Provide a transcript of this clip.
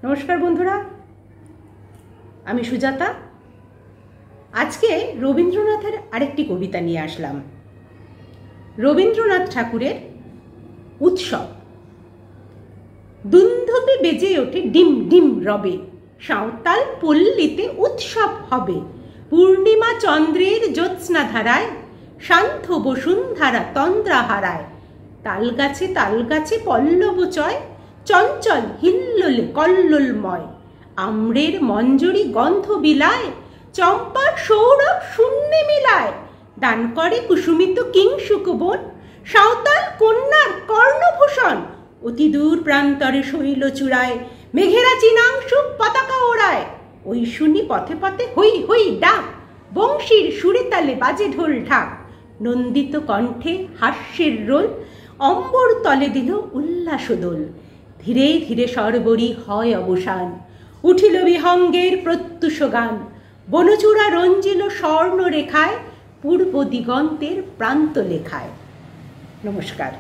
নমস্কার বন্ধুরা, আমি সুজাতা। আজকে রবীন্দ্রনাথের আরেকটি কবিতা নিয়ে আসলাম। রবীন্দ্রনাথ ঠাকুরের উৎসব। দুন্ধুবি বেজে ওঠে ডিম ডিম রবে, সাঁওতাল পল্লীতে উৎসব হবে। পূর্ণিমা চন্দ্রের জ্যোৎস্না ধারায়, শান্ত বসুন্ধরা তন্দ্রা হারায়। তাল গাছে পল্লব চয়, চঞ্চল হিল্লোলে কল্লোলময়। আম্রের মঞ্জরি গন্ধ বিলায়, চম্পার সৌরভ শূন্যে মিলায়। দান করে কুসুমিত কিংশুক বন, সাঁওতাল কন্যার কর্ণভূষণ। অতি দূর প্রান্তরে শৈল চূড়ায়, মেঘেরা চিনাংশু পতাকা ওড়ায়। ওই শুনি পথে পথে হই হই ডাক, বংশীর সুরে তালে বাজে ঢোল ঢাক। নন্দিত কণ্ঠে হাস্যের রোল, অম্বর তলে দিল উল্লাস দোল। ধীরে ধীরে সর্বরই হয় অবসান, উঠিল বিহঙ্গের প্রত্যুষ গান। বনচূড়া রঞ্জিল স্বর্ণ রেখায়, পূর্ব দিগন্তের প্রান্ত লেখায়। নমস্কার।